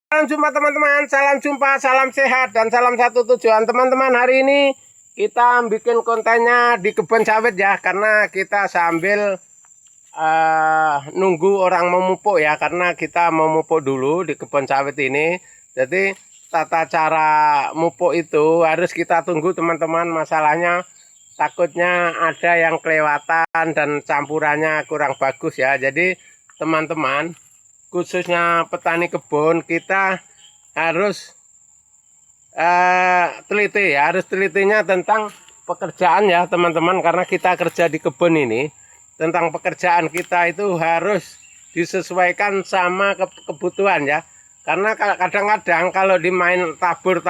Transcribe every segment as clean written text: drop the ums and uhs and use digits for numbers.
Salam jumpa teman-teman, salam jumpa, salam sehat, dan salam satu tujuan teman-teman. Hari ini kita bikin kontennya di kebun sawit ya, karena kita sambil nunggu orang memupuk ya, karena kita mau mupuk dulu di kebun sawit ini. Jadi tata cara mupuk itu harus kita tunggu teman-teman, masalahnya takutnya ada yang kelewatan dan campurannya kurang bagus ya. Jadi teman-teman, khususnya petani kebun, kita harus teliti ya, harus telitinya tentang pekerjaan ya teman-teman, karena kita kerja di kebun ini. Tentang pekerjaan kita itu harus disesuaikan sama kebutuhan ya, karena kadang-kadang kalau dimain tabur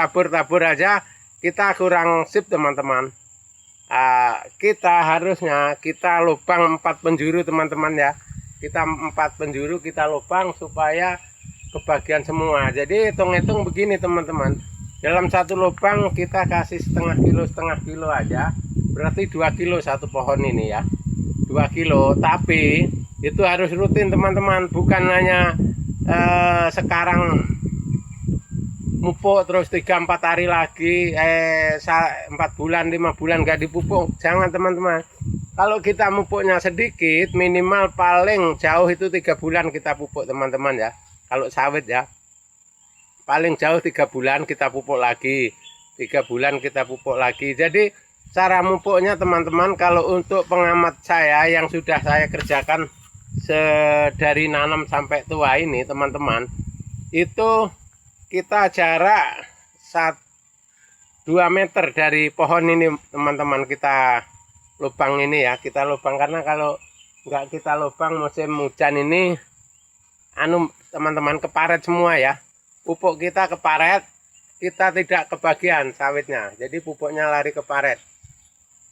aja kita kurang sip teman-teman. Kita harusnya kita lubang 4 penjuru teman-teman ya, kita 4 penjuru kita lubang supaya kebagian semua. Jadi hitung-hitung begini teman-teman, dalam satu lubang kita kasih setengah kilo aja, berarti 2 kilo satu pohon ini ya, 2 kilo. Tapi itu harus rutin teman-teman, bukan hanya sekarang mupuk terus 3-4 hari lagi 4 bulan 5 bulan gak dipupuk. Jangan teman-teman, kalau kita mupuknya sedikit, minimal paling jauh itu 3 bulan kita pupuk teman-teman ya. Kalau sawit ya, paling jauh 3 bulan kita pupuk lagi, 3 bulan kita pupuk lagi. Jadi cara mupuknya teman-teman, kalau untuk pengamat saya yang sudah saya kerjakan dari nanam sampai tua ini teman-teman, itu kita jarak 2 meter dari pohon ini teman-teman, kita lubang ini ya, kita lubang. Karena kalau nggak kita lubang musim hujan ini teman-teman, keparet semua ya, pupuk kita keparet, kita tidak kebagian sawitnya, jadi pupuknya lari ke paret.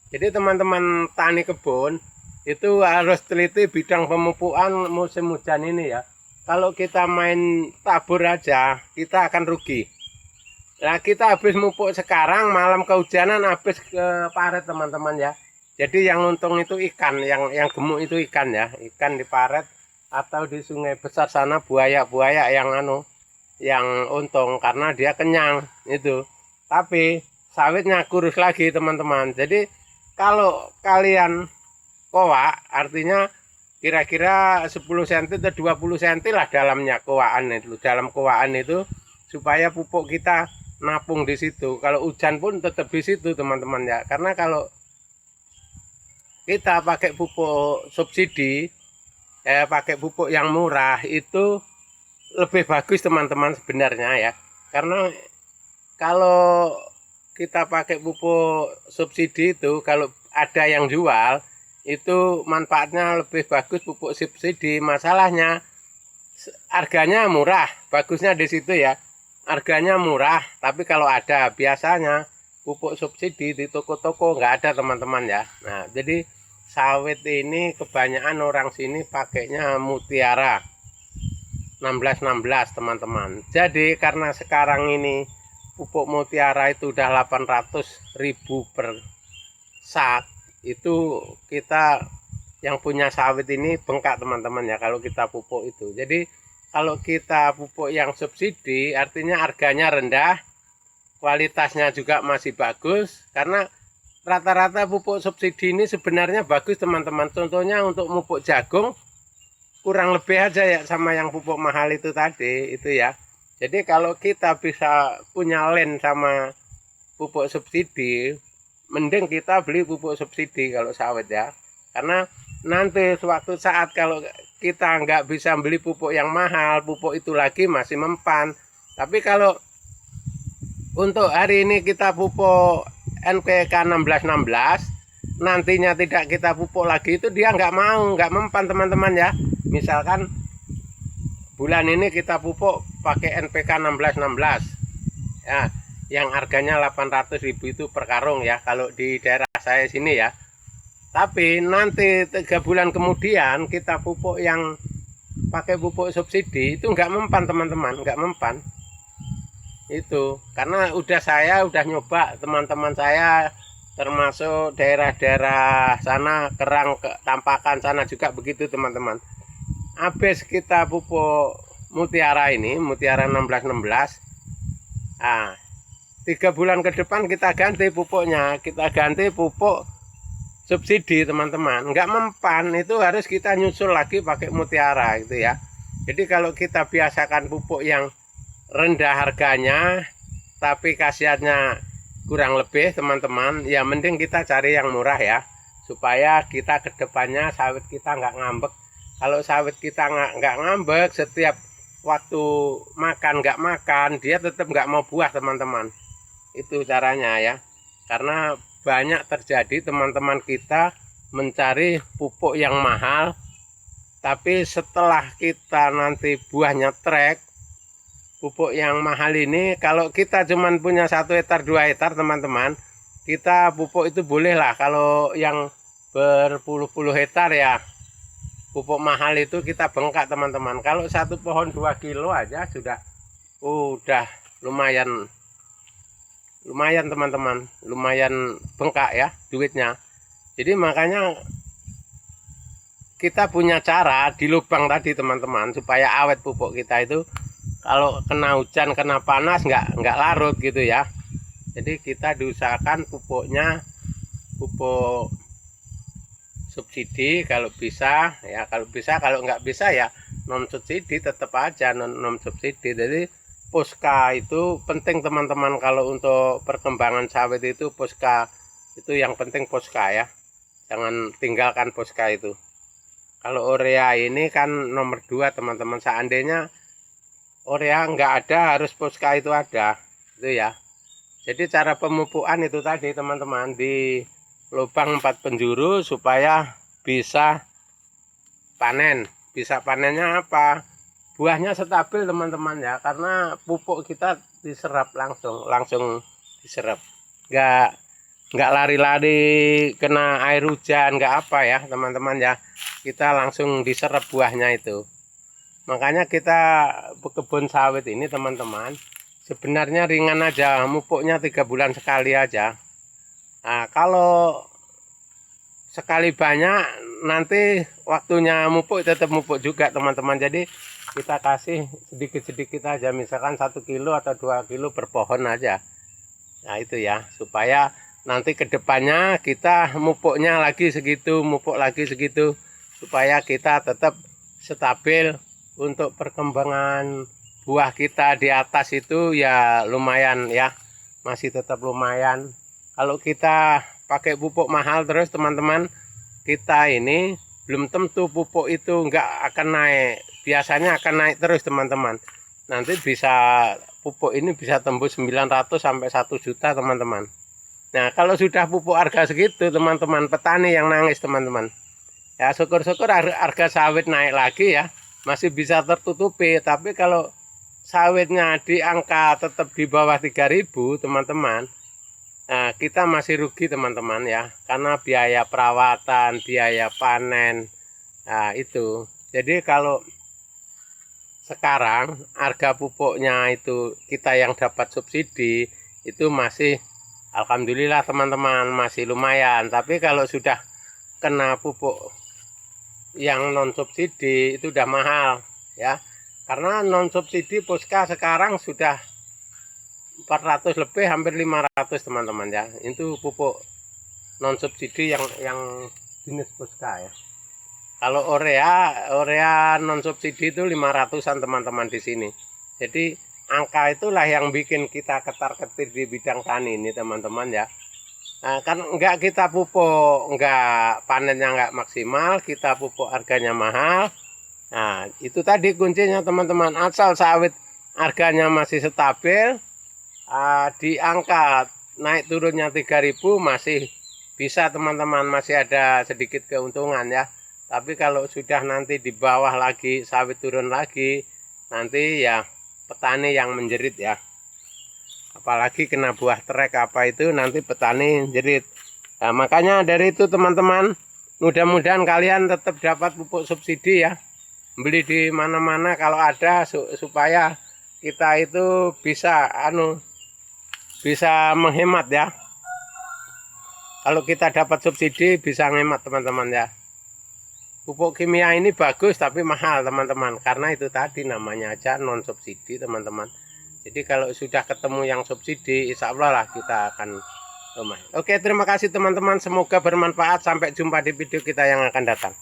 Jadi teman-teman tani kebun itu harus teliti bidang pemupukan musim hujan ini ya. Kalau kita main tabur aja kita akan rugi. Nah, kita habis mupuk sekarang, malam kehujanan habis ke paret teman-teman ya. Jadi yang untung itu ikan, yang gemuk itu ikan ya, ikan di paret atau di sungai besar sana, buaya yang untung karena dia kenyang itu. Tapi sawitnya kurus lagi teman-teman. Jadi kalau kalian koak, artinya kira-kira 10 cm atau 20 cm lah dalamnya koaan itu, dalam koaan itu, supaya pupuk kita napung di situ. Kalau hujan pun tetap di situ teman-teman ya. Karena kalau kita pakai pupuk subsidi, pakai pupuk yang murah itu lebih bagus teman-teman sebenarnya ya. Karena kalau kita pakai pupuk subsidi itu, kalau ada yang jual itu manfaatnya lebih bagus pupuk subsidi. Masalahnya harganya murah, bagusnya di situ ya, harganya murah. Tapi kalau ada, biasanya pupuk subsidi di toko-toko nggak ada teman-teman ya. Nah, jadi sawit ini kebanyakan orang sini pakainya Mutiara 1616 teman-teman. Jadi karena sekarang ini pupuk Mutiara itu udah 800.000 per sak, itu kita yang punya sawit ini bengkak teman-teman ya kalau kita pupuk itu. Jadi kalau kita pupuk yang subsidi, artinya harganya rendah, kualitasnya juga masih bagus. Karena rata-rata pupuk subsidi ini sebenarnya bagus teman-teman. Contohnya untuk pupuk jagung kurang lebih aja ya sama yang pupuk mahal itu tadi itu ya. Jadi kalau kita bisa punya land sama pupuk subsidi, mending kita beli pupuk subsidi kalau sawit ya. Karena nanti suatu saat kalau kita nggak bisa beli pupuk yang mahal, pupuk itu lagi masih mempan. Tapi kalau untuk hari ini kita pupuk NPK 1616, nantinya tidak kita pupuk lagi, itu dia nggak mempan teman-teman ya. Misalkan bulan ini kita pupuk pakai NPK 1616 ya, yang harganya 800.000 itu per karung ya kalau di daerah saya sini ya. Tapi nanti 3 bulan kemudian kita pupuk yang pakai pupuk subsidi, itu nggak mempan teman-teman, nggak mempan itu. Karena saya udah nyoba, teman-teman saya termasuk daerah-daerah sana, Kerang, Tampakan sana juga begitu teman-teman. Habis kita pupuk mutiara ini, mutiara 1616. Nah, 3 bulan ke depan kita ganti pupuknya, kita ganti pupuk subsidi teman-teman. Nggak mempan, itu harus kita nyusul lagi pakai mutiara gitu ya. Jadi kalau kita biasakan pupuk yang rendah harganya tapi khasiatnya kurang lebih teman-teman, ya mending kita cari yang murah ya, supaya kita kedepannya sawit kita nggak ngambek. Kalau sawit kita nggak ngambek, setiap waktu makan nggak makan, dia tetap nggak mau buah teman-teman. Itu caranya ya, karena banyak terjadi teman-teman kita mencari pupuk yang mahal, tapi setelah kita nanti buahnya trek, pupuk yang mahal ini, kalau kita cuman punya 1 hektar 2 hektar teman-teman, kita pupuk itu boleh lah. Kalau yang berpuluh-puluh hektar ya, pupuk mahal itu kita bengkak teman-teman. Kalau satu pohon 2 kilo aja udah lumayan teman-teman, lumayan bengkak ya duitnya. Jadi makanya kita punya cara di lubang tadi teman-teman, supaya awet pupuk kita itu, kalau kena hujan kena panas nggak larut gitu ya. Jadi kita diusahakan pupuknya pupuk subsidi kalau bisa ya, kalau nggak bisa ya non subsidi, tetap aja non subsidi. Jadi Poska itu penting teman-teman, kalau untuk perkembangan sawit itu Poska itu yang penting, Poska ya, jangan tinggalkan Poska itu. Kalau urea ini kan nomor 2 teman-teman, seandainya urea nggak ada harus Poska itu ada itu ya. Jadi cara pemupukan itu tadi teman-teman, di lubang 4 penjuru supaya bisa panen. Bisa panennya apa? Buahnya stabil teman-teman ya, karena pupuk kita diserap langsung diserap, nggak lari-lari kena air hujan, nggak apa ya teman-teman ya, kita langsung diserap buahnya itu. Makanya kita kebun sawit ini teman-teman sebenarnya ringan aja, mupuknya 3 bulan sekali aja. Nah, kalau sekali banyak nanti waktunya mupuk tetap mupuk juga teman-teman. Jadi kita kasih sedikit-sedikit aja, misalkan 1 kilo atau 2 kilo per pohon aja. Nah itu ya, supaya nanti kedepannya kita mupuknya lagi segitu, mupuk lagi segitu, supaya kita tetap stabil. Untuk perkembangan buah kita di atas itu ya lumayan ya, masih tetap lumayan. Kalau kita pakai pupuk mahal terus teman-teman, kita ini belum tentu pupuk itu nggak akan naik, biasanya akan naik terus teman-teman. Nanti bisa pupuk ini bisa tembus 900 sampai 1 juta teman-teman. Nah kalau sudah pupuk harga segitu teman-teman, petani yang nangis teman-teman. Ya syukur-syukur harga sawit naik lagi ya, masih bisa tertutupi. Tapi kalau sawitnya di angka tetap di bawah 3.000 teman-teman, nah, kita masih rugi teman-teman ya, karena biaya perawatan, biaya panen, nah itu. Jadi kalau sekarang harga pupuknya itu kita yang dapat subsidi itu masih alhamdulillah teman-teman, masih lumayan. Tapi kalau sudah kena pupuk yang non subsidi itu udah mahal ya, karena non subsidi Poska sekarang sudah 400 lebih, hampir 500 teman-teman ya. Itu pupuk non subsidi yang jenis Poska ya. Kalau urea non subsidi itu 500-an teman-teman di sini. Jadi angka itulah yang bikin kita ketar-ketir di bidang tani ini teman-teman ya. Nah, kan enggak kita pupuk, enggak panennya enggak maksimal, kita pupuk harganya mahal. Nah, itu tadi kuncinya teman-teman, asal sawit harganya masih stabil, di angka naik turunnya 3.000 masih bisa teman-teman, masih ada sedikit keuntungan ya. Tapi kalau sudah nanti di bawah lagi, sawit turun lagi, nanti ya petani yang menjerit ya. Apalagi kena buah trek apa itu, nanti petani jerit. Nah, makanya dari itu teman-teman, mudah-mudahan kalian tetap dapat pupuk subsidi ya. Beli di mana-mana kalau ada, supaya kita itu bisa bisa menghemat ya. Kalau kita dapat subsidi bisa menghemat teman-teman ya. pupuk kimia ini bagus tapi mahal teman-teman, karena itu tadi namanya aja non subsidi teman-teman. Jadi kalau sudah ketemu yang subsidi, insya Allah lah kita akan lumayan. Oke, terima kasih teman-teman, semoga bermanfaat. Sampai jumpa di video kita yang akan datang.